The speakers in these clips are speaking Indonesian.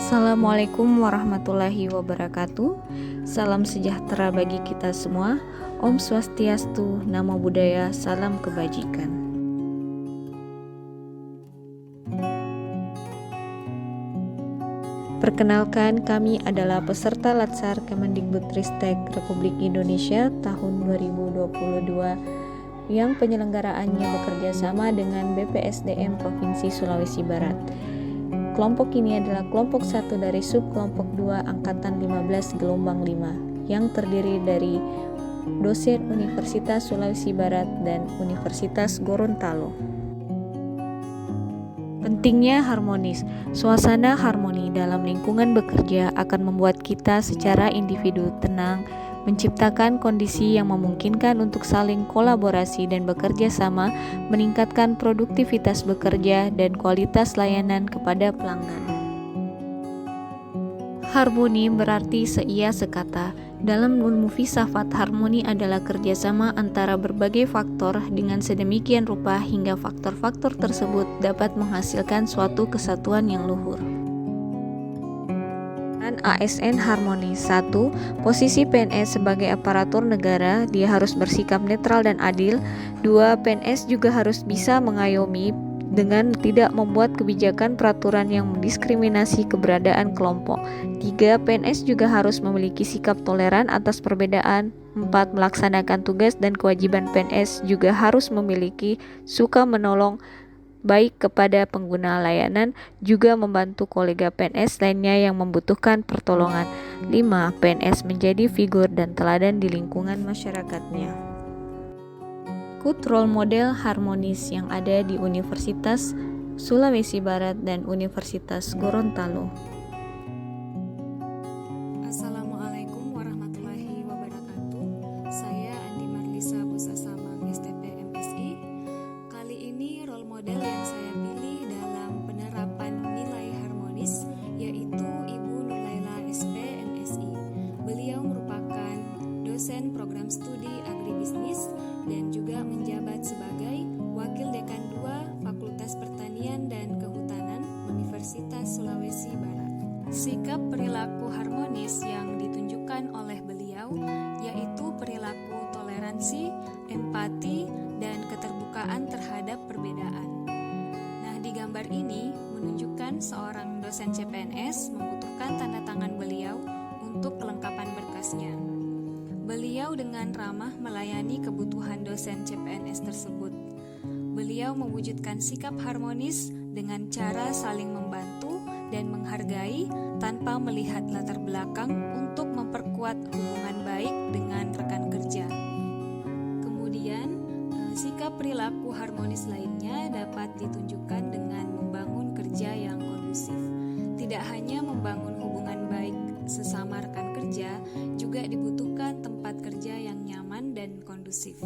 Assalamualaikum warahmatullahi wabarakatuh. Salam sejahtera bagi kita semua. Om Swastiastu, Namo Buddhaya, salam kebajikan. Perkenalkan, kami adalah peserta Latsar Kemendikbudristek Republik Indonesia tahun 2022 yang penyelenggaraannya bekerja sama dengan BPSDM Provinsi Sulawesi Barat. Kelompok ini adalah kelompok 1 dari subkelompok 2 Angkatan 15 Gelombang 5 yang terdiri dari dosen Universitas Sulawesi Barat dan Universitas Gorontalo. Pentingnya harmonis. Suasana harmoni dalam lingkungan bekerja akan membuat kita secara individu tenang, menciptakan kondisi yang memungkinkan untuk saling kolaborasi dan bekerja sama, meningkatkan produktivitas bekerja dan kualitas layanan kepada pelanggan. Harmoni berarti seia sekata. Dalam ilmu filsafat, harmoni adalah kerjasama antara berbagai faktor dengan sedemikian rupa hingga faktor-faktor tersebut dapat menghasilkan suatu kesatuan yang luhur. ASN harmonis. 1. Posisi PNS sebagai aparatur negara, dia harus bersikap netral dan adil. 2. PNS juga harus bisa mengayomi dengan tidak membuat kebijakan peraturan yang mendiskriminasi keberadaan kelompok. 3. PNS juga harus memiliki sikap toleran atas perbedaan. 4. Melaksanakan tugas dan kewajiban PNS juga harus memiliki suka menolong baik kepada pengguna layanan, juga membantu kolega PNS lainnya yang membutuhkan pertolongan. 5. PNS menjadi figur dan teladan di lingkungan masyarakatnya. Ikut role model harmonis yang ada di Universitas Sulawesi Barat dan Universitas Gorontalo. Assalamualaikum warahmatullahi wabarakatuh. Saya Andi Marlisa Busasamang, STP MSI. Kali ini role model yang saya pilih dalam penerapan nilai harmonis yaitu Ibu Nurlaila SP MSI. Beliau merupakan dosen program studi agribisnis dan juga menjabat sebagai Wakil Dekan 2 Fakultas Pertanian dan Kehutanan Universitas Sulawesi Barat. Sikap perilaku harmonis yang ditunjukkan oleh beliau yaitu perilaku toleransi, empati, dan keterbukaan terhadap perbedaan. Nah, di gambar ini menunjukkan seorang dosen CPNS membutuhkan tanda tangan beliau untuk kelengkapan berkasnya. Beliau dengan ramah melayani kebutuhan dosen CPNS tersebut. Beliau mewujudkan sikap harmonis dengan cara saling membantu dan menghargai tanpa melihat latar belakang untuk memperkuat hubungan baik dengan rekan kerja. Kemudian, sikap perilaku harmonis lainnya dapat ditunjukkan dengan membangun kerja yang kondusif. Tidak hanya membangun hubungan baik sesama rekan kerja, juga dibutuhkan tempat kerja yang nyaman dan kondusif.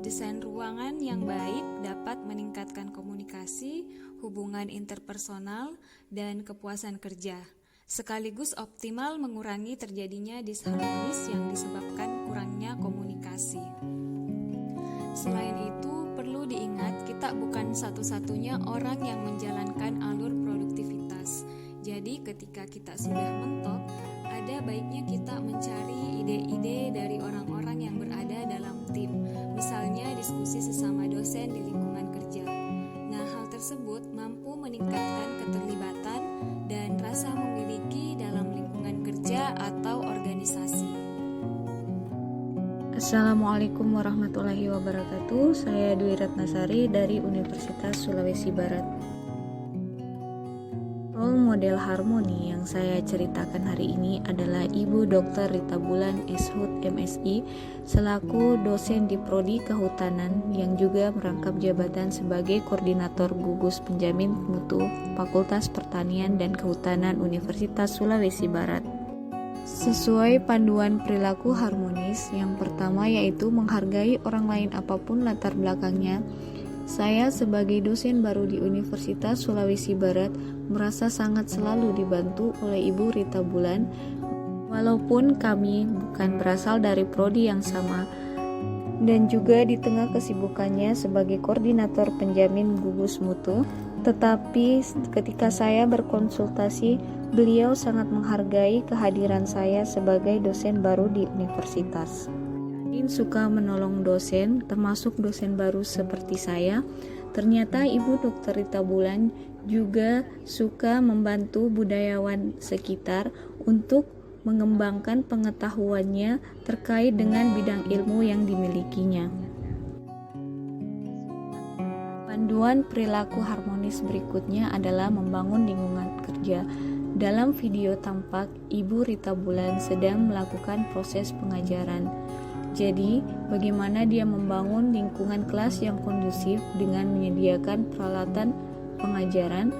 Desain ruangan yang baik dapat meningkatkan komunikasi, hubungan interpersonal, dan kepuasan kerja, sekaligus optimal mengurangi terjadinya disharmonis yang disebabkan kurangnya komunikasi. Selain itu, perlu diingat kita bukan satu-satunya orang yang menjalankan alur produktivitas. Jadi ketika kita sudah mentok, ada baiknya kita mencari ide-ide dari orang-orang yang berada dalam tim, misalnya diskusi sesama dosen di lingkungan kerja. Nah, hal tersebut mampu meningkatkan keterlibatan dan rasa memiliki dalam lingkungan kerja atau organisasi. Assalamualaikum warahmatullahi wabarakatuh. Saya Dwi Ratnasari dari Universitas Sulawesi Barat. Role model harmoni yang saya ceritakan hari ini adalah Ibu Dr. Rita Bulan SHUT MSI selaku dosen di Prodi Kehutanan yang juga merangkap jabatan sebagai Koordinator Gugus Penjamin Mutu Fakultas Pertanian dan Kehutanan Universitas Sulawesi Barat. Sesuai panduan perilaku harmonis, yang pertama yaitu menghargai orang lain apapun latar belakangnya. Saya sebagai dosen baru di Universitas Sulawesi Barat merasa sangat selalu dibantu oleh Ibu Rita Bulan. Walaupun kami bukan berasal dari prodi yang sama, dan juga di tengah kesibukannya sebagai koordinator penjamin gugus mutu, Tetapi ketika saya berkonsultasi, beliau sangat menghargai kehadiran saya sebagai dosen baru di universitas. Suka menolong dosen, termasuk dosen baru seperti saya. Ternyata Ibu Dr. Rita Bulan juga suka membantu budayawan sekitar untuk mengembangkan pengetahuannya terkait dengan bidang ilmu yang dimilikinya. Panduan perilaku harmonis berikutnya adalah membangun lingkungan kerja. Dalam video tampak Ibu Rita Bulan sedang melakukan proses pengajaran. Jadi, bagaimana dia membangun lingkungan kelas yang kondusif dengan menyediakan peralatan pengajaran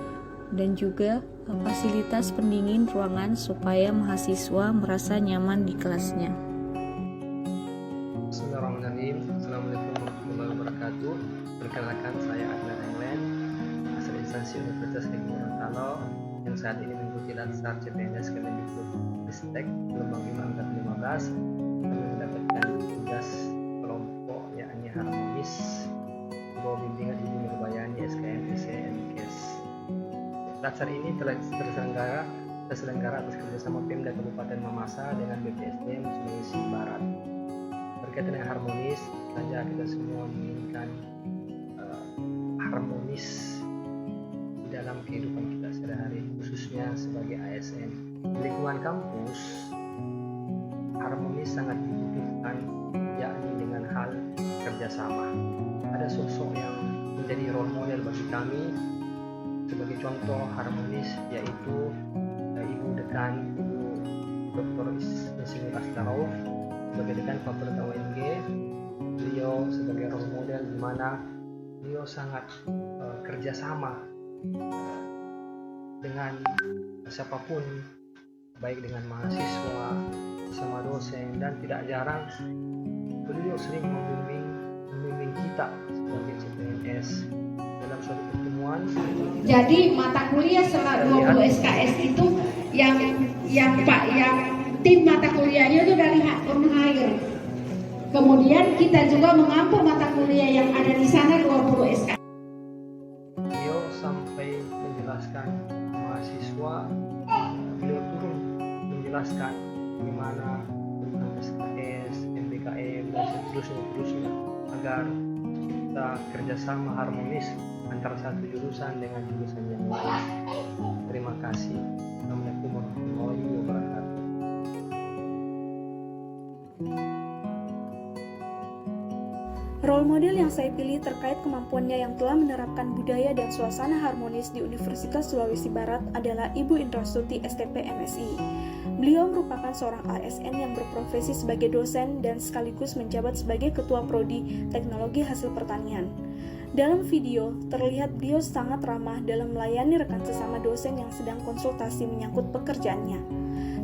dan juga fasilitas pendingin ruangan supaya mahasiswa merasa nyaman di kelasnya. Bismillahirrahmanirrahim. Assalamualaikum warahmatullahi wabarakatuh. Perkenalkan, saya Adnan England, asal instansi Universitas Negeri Gorontalo yang saat ini mengikuti Latsar CPNS Kemendikbud-Ristek gelombang 5 angkat 15. Kami mendapatkan tugas kelompok yakni harmonis di bawah bimbingan Ibu Nurbayani SKM SEMKes. Latsar ini telah terselenggara atas kerjasama Pemda Kabupaten Mamasa dengan BPSDM Sulawesi Barat. Berkaitan dengan harmonis, saja kita semua menginginkan harmonis di dalam kehidupan kita sehari-hari, khususnya sebagai ASN. Di lingkungan kampus, harmonis sangat dibutuhkan, yakni dengan hal kerjasama. Ada sosok yang menjadi role model bagi kami sebagai contoh harmonis, yaitu Ibu Dekan, Ibu Dr. Insinyur Astarov sebagai Dekan Fakultas UNG. Beliau sebagai role model di mana beliau sangat kerjasama dengan siapapun, baik dengan mahasiswa, sama dosen, dan tidak jarang beliau sering membimbing kita sebagai CPNS dalam suatu pertemuan. Jadi mata kuliah setelah 20 SKS itu yang tim mata kuliahnya itu dari on-hire. Kemudian kita juga mengampu mata kuliah yang ada di sana 20 SKS. Beliau sampai menjelaskan mahasiswa, beliau turun menjelaskan bagaimana tentang SKS, MBKM, dan seterusnya agar kita kerjasama harmonis antara satu jurusan dengan jurusan yang lain. Terima kasih. Assalamualaikum warahmatullahi wabarakatuh. Role model yang saya pilih terkait kemampuannya yang telah menerapkan budaya dan suasana harmonis di Universitas Sulawesi Barat adalah Ibu Indrastuti STP MSI. Beliau merupakan seorang ASN yang berprofesi sebagai dosen dan sekaligus menjabat sebagai Ketua Prodi Teknologi Hasil Pertanian. Dalam video, terlihat beliau sangat ramah dalam melayani rekan sesama dosen yang sedang konsultasi menyangkut pekerjaannya.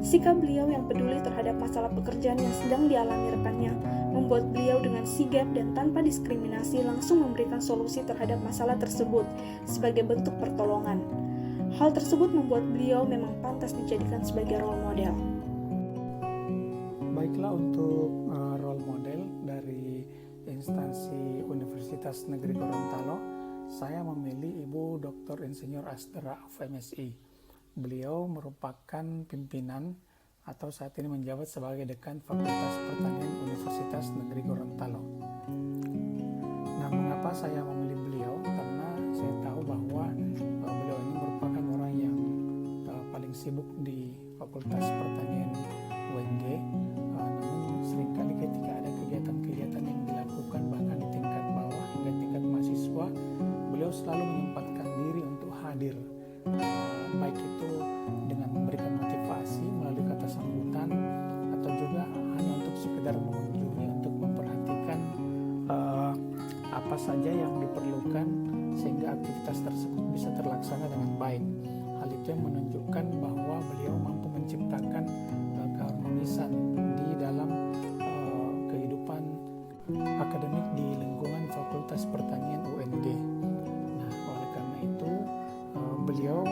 Sikap beliau yang peduli terhadap masalah pekerjaan yang sedang dialami rekannya membuat beliau dengan sigap dan tanpa diskriminasi langsung memberikan solusi terhadap masalah tersebut sebagai bentuk pertolongan. Hal tersebut membuat beliau memang pantas dijadikan sebagai role model. Baiklah, untuk role model dari instansi Universitas Negeri Gorontalo, saya memilih Ibu Dr. Insinyur Astarov MSI. Beliau merupakan pimpinan atau saat ini menjabat sebagai Dekan Fakultas Pertanian Universitas Negeri Gorontalo. Nah, mengapa saya memilih beliau? Karena saya tahu bahwa beliau ini merupakan orang yang paling sibuk di Fakultas Pertanian UNG. Namun seringkali ketika ada kegiatan-kegiatan yang dilakukan bahkan di tingkat bawah hingga tingkat mahasiswa, beliau selalu menyempatkan diri untuk hadir, baik itu dengan memberikan motivasi melalui kata sambutan atau juga hanya untuk sekedar mengunjungi untuk memperhatikan apa saja yang diperlukan sehingga aktivitas tersebut bisa terlaksana dengan baik. Hal itu yang menunjukkan bahwa beliau mampu menciptakan keharmonisan di dalam kehidupan akademik di lingkungan Fakultas Pertanian UND. Nah, oleh karena itu beliau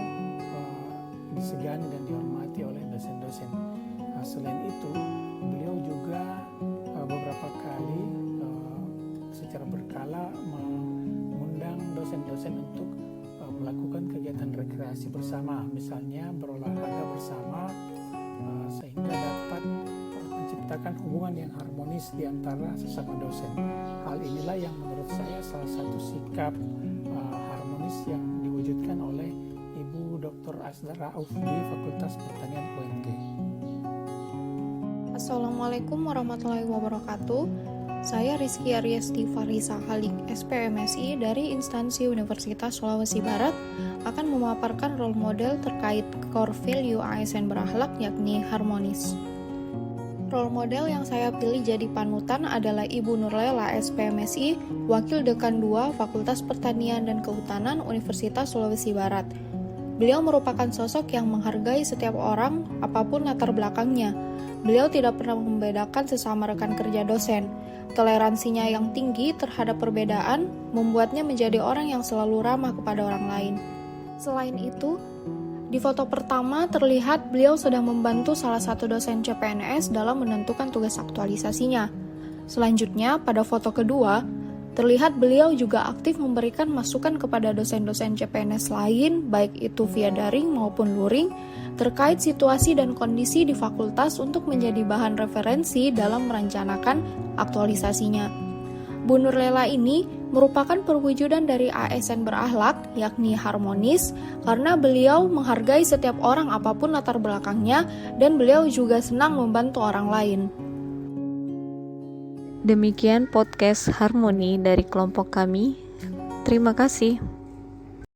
disegani dan dihormati oleh dosen-dosen. Selain itu, beliau juga beberapa kali secara berkala mengundang dosen-dosen untuk melakukan kegiatan rekreasi bersama, misalnya berolahraga bersama, sehingga dapat menciptakan hubungan yang harmonis di antara sesama dosen. Hal inilah yang menurut saya salah satu sikap harmonis yang diwujudkan oleh Ibu Dr. Asda Rauf di Fakultas Pertanian UNG. Assalamualaikum warahmatullahi wabarakatuh. Saya Rizky Aryesti Farisa Halik, SPMSI dari instansi Universitas Sulawesi Barat akan memaparkan role model terkait core value ASN berakhlak yakni harmonis. Role model yang saya pilih jadi panutan adalah Ibu Nurlela SPMSI, Wakil Dekan 2 Fakultas Pertanian dan Kehutanan Universitas Sulawesi Barat. Beliau merupakan sosok yang menghargai setiap orang apapun latar belakangnya. Beliau tidak pernah membedakan sesama rekan kerja dosen. Toleransinya yang tinggi terhadap perbedaan membuatnya menjadi orang yang selalu ramah kepada orang lain. Selain itu, di foto pertama terlihat beliau sedang membantu salah satu dosen CPNS dalam menentukan tugas aktualisasinya. Selanjutnya, pada foto kedua, terlihat beliau juga aktif memberikan masukan kepada dosen-dosen CPNS lain, baik itu via daring maupun luring, terkait situasi dan kondisi di fakultas untuk menjadi bahan referensi dalam merencanakan aktualisasinya. Bu Nurlela ini merupakan perwujudan dari ASN berakhlak, yakni harmonis, karena beliau menghargai setiap orang apapun latar belakangnya dan beliau juga senang membantu orang lain. Demikian podcast Harmoni dari kelompok kami. Terima kasih.